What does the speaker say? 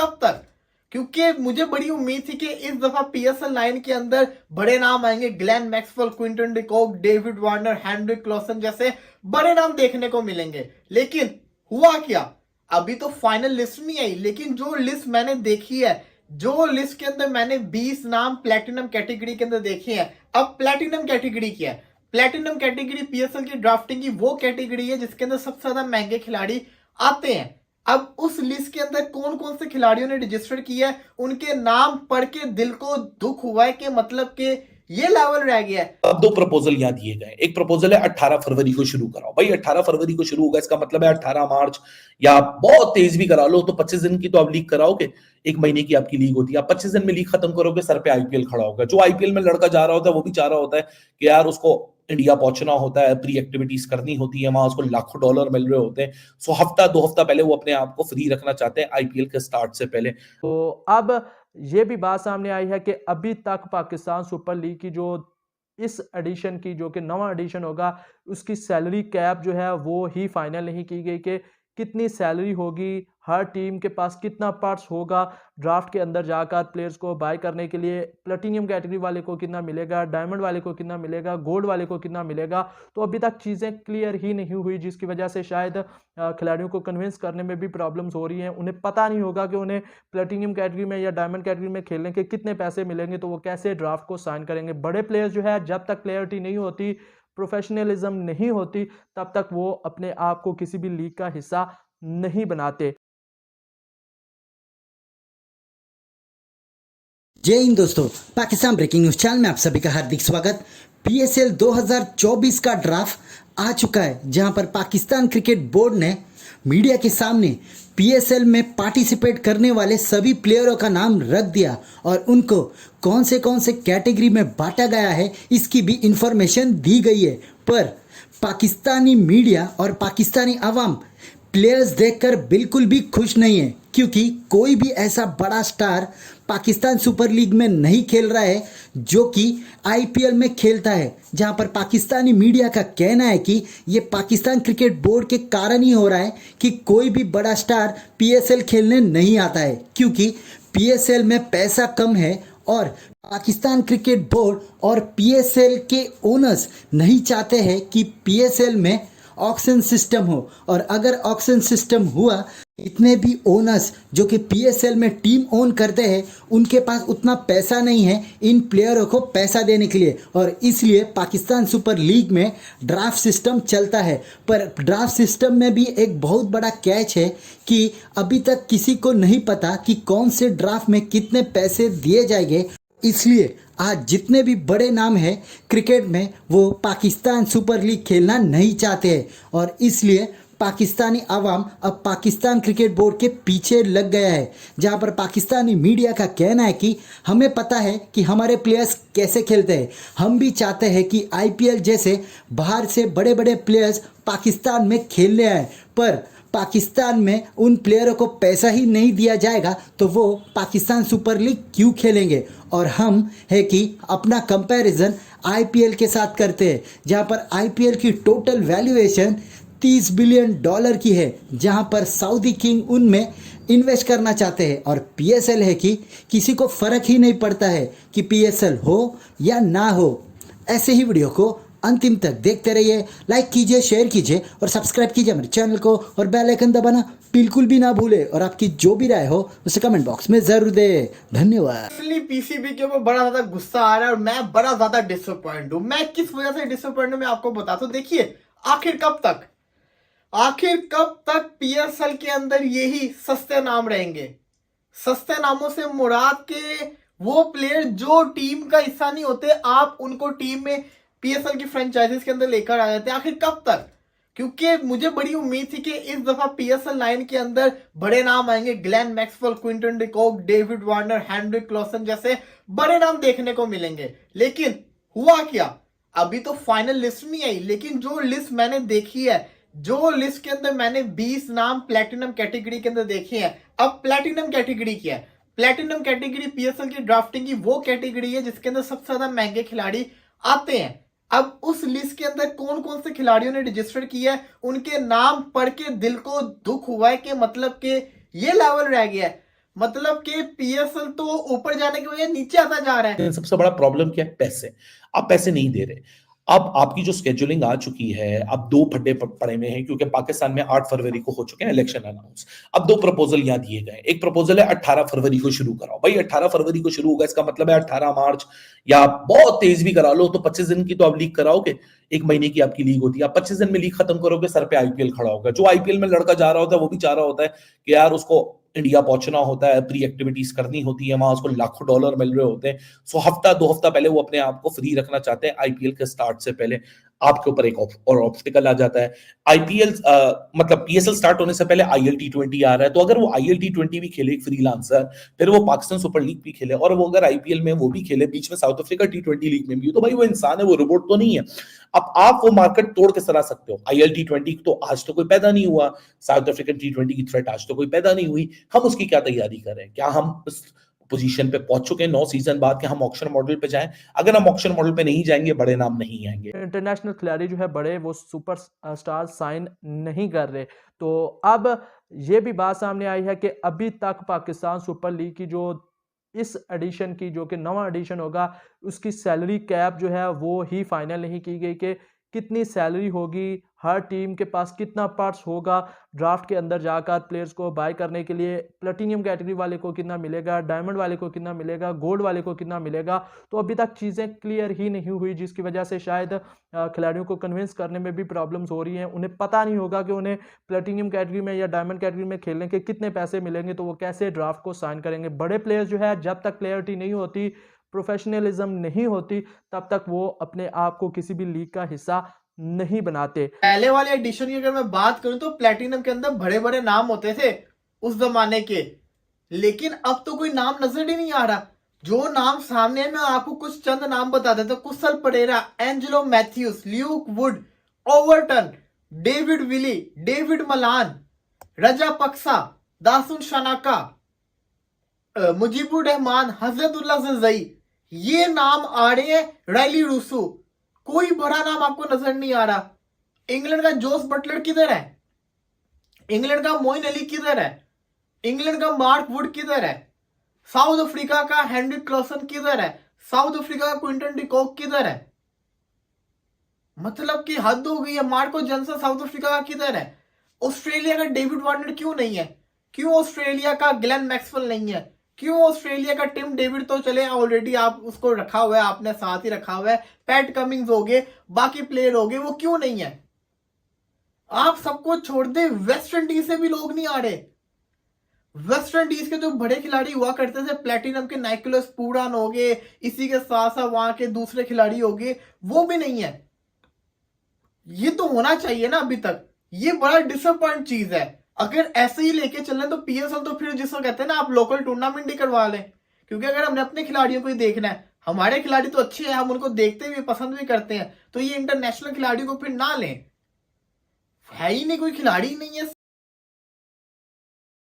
कब तक? क्योंकि मुझे बड़ी उम्मीद थी कि इस दफा पीएसएल 9 के अंदर बड़े नाम आएंगे, Glenn Maxwell, Quinton de Kock, David Warner, Heinrich Klaasen जैसे बड़े नाम देखने को मिलेंगे। लेकिन हुआ क्या? अभी तो फाइनल लिस्ट नहीं आई, लेकिन जो लिस्ट मैंने देखी है, जो लिस्ट के अंदर मैंने 20 नाम प्लेटिनम कैटेगरी के अंदर देखे हैं। अब प्लेटिनम कैटेगरी क्या है? प्लेटिनम कैटेगरी पीएसएल की ड्राफ्टिंग की वो कैटेगरी है जिसके अंदर सबसे ज्यादा महंगे खिलाड़ी आते हैं। अब उस लिस्ट के अंदर कौन कौन से खिलाड़ियों ने रजिस्टर किया है, उनके नाम पढ़ के दिल को दुख हुआ है कि मतलब कि ये लेवल रह गया है। अब दो प्रपोजल यहाँ दिए गए। एक प्रपोजल है 18 फरवरी को शुरू कराओ। भाई 18 फरवरी को शुरू होगा, इसका मतलब है 18 मार्च, या बहुत तेज भी करा लो तो 25 दिन की तो आप लीग कराओगे। एक महीने की आपकी लीग होती है, आप 25 दिन में लीग खत्म करोगे, सर पे आईपीएल खड़ा होगा। जो आईपीएल में लड़का जा रहा होता है वो भी चाह रहा होता है कि यार उसको इंडिया पहुंचना होता है, प्री एक्टिविटीज करनी होती है, वहां उसको लाखों डॉलर मिल रहे होते हैं। सो हफ्ता 2 हफ्ता पहले वो अपने आप को फ्री रखना चाहते हैं आईपीएल के स्टार्ट से पहले। तो अब ये भी बात सामने आई है कि अभी तक पाकिस्तान सुपर लीग की जो इस एडिशन की जो कि नवा एडिशन होगा, उसकी सैलरी कैप जो है वो ही फाइनल नहीं की गई कि कितनी सैलरी होगी, हर टीम के पास कितना पर्स होगा ड्राफ्ट के अंदर जाकर प्लेयर्स को बाय करने के लिए। प्लेटिनियम कैटेगरी वाले को कितना मिलेगा, डायमंड वाले को कितना मिलेगा, गोल्ड वाले को कितना मिलेगा, तो अभी तक चीज़ें क्लियर ही नहीं हुई, जिसकी वजह से शायद खिलाड़ियों को कन्विंस करने में भी प्रॉब्लम्स हो रही हैं। उन्हें पता नहीं होगा कि उन्हें प्लेटिनियम कैटेगरी में या डायमंड कैटेगरी में खेलने के कितने पैसे मिलेंगे, तो वो कैसे ड्राफ्ट को साइन करेंगे। बड़े प्लेयर्स जो है, जब तक क्लियरिटी नहीं होती, प्रोफेशनलिज्म नहीं होती, तब तक वो अपने आप को किसी भी लीग का हिस्सा नहीं बनाते। जय हिंद दोस्तों, पाकिस्तान ब्रेकिंग न्यूज चैनल में आप सभी का हार्दिक स्वागत। पीएसएल 2024 का ड्राफ्ट आ चुका है, जहां पर पाकिस्तान क्रिकेट बोर्ड ने मीडिया के सामने पीएसएल में पार्टिसिपेट करने वाले सभी प्लेयरों का नाम रख दिया और उनको कौन से कैटेगरी में बांटा गया है इसकी भी इंफॉर्मेशन दी गई है। पर पाकिस्तानी मीडिया और पाकिस्तानी आवाम प्लेयर्स देखकर बिल्कुल भी खुश नहीं है, क्योंकि कोई भी ऐसा बड़ा स्टार पाकिस्तान सुपर लीग में नहीं खेल रहा है जो कि आईपीएल में खेलता है। जहां पर पाकिस्तानी मीडिया का कहना है कि ये पाकिस्तान क्रिकेट बोर्ड के कारण ही हो रहा है कि कोई भी बड़ा स्टार पीएसएल खेलने नहीं आता है, क्योंकि पीएसएल में पैसा कम है और पाकिस्तान क्रिकेट बोर्ड और पीएसएल के ओनर्स नहीं चाहते हैं कि पीएसएल में ऑक्शन सिस्टम हो। और अगर ऑक्शन सिस्टम हुआ, इतने भी ओनर्स जो कि पीएसएल में टीम ओन करते हैं, उनके पास उतना पैसा नहीं है इन प्लेयरों को पैसा देने के लिए, और इसलिए पाकिस्तान सुपर लीग में ड्राफ्ट सिस्टम चलता है। पर ड्राफ्ट सिस्टम में भी एक बहुत बड़ा कैच है कि अभी तक किसी को नहीं पता कि कौन से ड्राफ्ट में कितने पैसे दिए जाएंगे। इसलिए आज जितने भी बड़े नाम हैं क्रिकेट में, वो पाकिस्तान सुपर लीग खेलना नहीं चाहते हैं, और इसलिए पाकिस्तानी आवाम अब पाकिस्तान क्रिकेट बोर्ड के पीछे लग गया है। जहां पर पाकिस्तानी मीडिया का कहना है कि हमें पता है कि हमारे प्लेयर्स कैसे खेलते हैं, हम भी चाहते हैं कि आईपीएल जैसे बाहर से बड़े बड़े प्लेयर्स पाकिस्तान में खेलने आए, पर पाकिस्तान में उन प्लेयरों को पैसा ही नहीं दिया जाएगा तो वो पाकिस्तान सुपर लीग क्यों खेलेंगे। और हम है कि अपना कंपैरिजन आईपीएल के साथ करते हैं, जहां पर आईपीएल की टोटल वैल्यूएशन $30 बिलियन की है, जहां पर सऊदी किंग उनमें इन्वेस्ट करना चाहते हैं। और पीएसएल है कि किसी को फ़र्क ही नहीं पड़ता है कि पीएसएल हो या ना हो। ऐसे ही वीडियो को अंतिम तक देखते रहिए, लाइक कीजिए, शेयर कीजिए और सब्सक्राइब कीजिए मेरे चैनल को, और बेल आइकन दबाना बिल्कुल भी ना भूले, और आपकी जो भी राय हो उसे कमेंट बॉक्स में जरूर दे। धन्यवाद। पीसीबी के ऊपर बड़ा ज्यादा गुस्सा आ रहा है और मैं बड़ा ज्यादा डिसअपॉइंट हूं। मैं किस वजह से डिसअपॉइंट हूं मैं आपको बताता हूं। देखिए, आखिर कब तक पीएसएल के अंदर यही सस्ते नाम रहेंगे। सस्ते नामों से मुराद के वो प्लेयर जो टीम का हिस्सा नहीं होते, आप उनको टीम में पीएसएल की फ्रेंचाइजीज के अंदर लेकर आ जाते हैं। आखिर कब तक? क्योंकि मुझे बड़ी उम्मीद थी कि इस दफा पीएसएल 9 के अंदर बड़े नाम आएंगे, Glenn Maxwell, Quinton de Kock, David Warner, Heinrich Klaasen जैसे बड़े नाम देखने को मिलेंगे। लेकिन हुआ क्या? अभी तो फाइनल लिस्ट नहीं आई, लेकिन जो लिस्ट मैंने देखी है, जो लिस्ट के अंदर मैंने 20 नाम प्लेटिनम कैटेगरी के अंदर देखे हैं। अब प्लेटिनम कैटेगरी क्या है? प्लेटिनम कैटेगरी पीएसएल की ड्राफ्टिंग की वो कैटेगरी है जिसके अंदर सबसे ज्यादा महंगे खिलाड़ी आते हैं। अब उस लिस्ट के अंदर कौन कौन से खिलाड़ियों ने रजिस्टर किया है, उनके नाम पढ़ के दिल को दुख हुआ है कि मतलब कि ये लेवल रह गया है। मतलब कि पीएसएल तो ऊपर जाने की वजह नीचे आता जा रहा है। सबसे बड़ा प्रॉब्लम क्या है? पैसे। आप पैसे नहीं दे रहे। अब आपकी जो स्केड्यूलिंग आ चुकी है, अब दो फड्डे पड़े हुए हैं क्योंकि पाकिस्तान में 8 फरवरी को हो चुके हैं इलेक्शन अनाउंस। अब दो प्रपोजल यहां दिए गए। एक प्रपोजल है 18 फरवरी को शुरू कराओ। भाई 18 फरवरी को शुरू होगा, इसका मतलब है 18 मार्च, या बहुत तेज भी करा लो तो 25 दिन की तो आप लीग कराओगे। एक महीने की आपकी लीग होती है, आप 25 दिन में लीग खत्म करोगे, सर पे आईपीएल खड़ा होगा। जो आईपीएल में लड़का जा रहा होता है वो भी चाह रहा होता है कि यार उसको इंडिया पहुंचना होता है, प्री एक्टिविटीज करनी होती है, वहां उसको लाखों डॉलर मिल रहे होते हैं। सो हफ्ता 2 हफ्ता पहले वो अपने आप को फ्री रखना चाहते हैं आईपीएल के स्टार्ट से पहले। आपके ऊपर एक और ऑब्स्टिकल आ जाता है। आईपीएल मतलब पीएसएल स्टार्ट होने से पहले आईएल टी20 आ रहा है, तो अगर वो आईएल टी20 भी खेले एक फ्रीलांसर, फिर वो पाकिस्तान सुपर लीग भी खेले, और वो अगर आईपीएल में वो भी खेले, बीच में साउथ अफ्रीका टी20 लीग में भी, तो भाई वो इंसान है, वो रोबोट तो नहीं है। अब आप वो मार्केट तोड़ के सरा सकते हो। आईएल टी20 तो आज तो कोई पैदा नहीं हुआ, साउथ अफ्रीकन टी20 की थ्रेट आज तो कोई पैदा नहीं हुई। हम उसकी क्या तैयारी करें? क्या हम उस पोजीशन पे पहुंच चुके हैं 9 सीजन बाद कि हम ऑक्शन मॉडल पे जाएं? अगर हम ऑक्शन मॉडल पे नहीं जाएंगे, बड़े नाम नहीं आएंगे। इंटरनेशनल खिलाड़ी जो है बड़े वो सुपर स्टार साइन नहीं कर रहे। तो अब ये भी बात सामने आई है कि अभी तक पाकिस्तान सुपर लीग की जो इस एडिशन की जो कि नवा एडिशन होगा उसकी सैलरी कैप जो है वो ही फाइनल नहीं की गई कि कितनी सैलरी होगी, हर टीम के पास कितना पर्स होगा ड्राफ्ट के अंदर जाकर प्लेयर्स को बाय करने के लिए, प्लेटिनियम कैटेगरी वाले को कितना मिलेगा, डायमंड वाले को कितना मिलेगा, गोल्ड वाले को कितना मिलेगा। तो अभी तक चीज़ें क्लियर ही नहीं हुई, जिसकी वजह से शायद खिलाड़ियों को कन्विंस करने में भी प्रॉब्लम्स हो रही हैं। उन्हें पता नहीं होगा कि उन्हें प्लेटिनियम कैटेगरी में या डायमंड कैटेगरी में खेलने के कितने पैसे मिलेंगे, तो वो कैसे ड्राफ्ट को साइन करेंगे। बड़े प्लेयर्स जो है जब तक क्लियरिटी नहीं होती, प्रोफेशनलिज्म नहीं होती, तब तक वो अपने आप को किसी भी लीग का हिस्सा नहीं बनाते। पहले वाले एडिशन की अगर मैं बात करूं तो प्लेटिनम के अंदर बड़े बड़े नाम होते थे उस जमाने के, लेकिन अब तो कोई नाम नजर ही नहीं आ रहा। जो नाम सामने है, मैं आपको कुछ चंद नाम बता देता हूं। Kusal Perera, Angelo Mathews, Luke Wood, Overton, David Willey, David Malan, Rajapaksa, Dasun Shanaka, Mujibur Rahman, Hazratullah Zazai, ये नाम आ रहे हैं। राइली रूसू, कोई बड़ा नाम आपको नजर नहीं आ रहा। इंग्लैंड का जोस बटलर किधर है? इंग्लैंड का मोइन अली किधर है? इंग्लैंड का मार्क वुड किधर है? साउथ अफ्रीका का हेनरिक क्लॉसन किधर है? साउथ अफ्रीका का क्विंटन डिकॉक किधर है? मतलब कि हद हो गई है। मार्को जॉनसन साउथ अफ्रीका का किधर है? ऑस्ट्रेलिया का डेविड वार्नर क्यों नहीं है? क्यों ऑस्ट्रेलिया का ग्लेन मैक्सवेल नहीं है? क्यों ऑस्ट्रेलिया का टिम डेविड तो चले ऑलरेडी, आप उसको रखा हुआ है, आपने साथ ही रखा हुआ है। पैट कमिंग्स हो गए, बाकी प्लेयर हो गए, वो क्यों नहीं है? आप सबको छोड़ दे, वेस्ट इंडीज से भी लोग नहीं आ रहे। वेस्ट इंडीज के जो बड़े खिलाड़ी हुआ करते थे, प्लेटिनम के नाइकोलस पूरान हो गए, इसी के साथ साथ वहां के दूसरे खिलाड़ी हो गए, वो भी नहीं है। ये तो होना चाहिए ना अभी तक। ये बड़ा डिसअपॉइंट चीज है। अगर ऐसे ही लेके चलना तो पीएसएल तो फिर जिसको कहते हैं ना, आप लोकल टूर्नामेंट ही करवा लें। क्योंकि अगर हमने अपने खिलाड़ियों को ही देखना है, हमारे खिलाड़ी तो अच्छे हैं, हम उनको देखते भी पसंद भी करते हैं, तो ये इंटरनेशनल खिलाड़ियों को फिर ना लें। है ही नहीं, कोई खिलाड़ी नहीं है।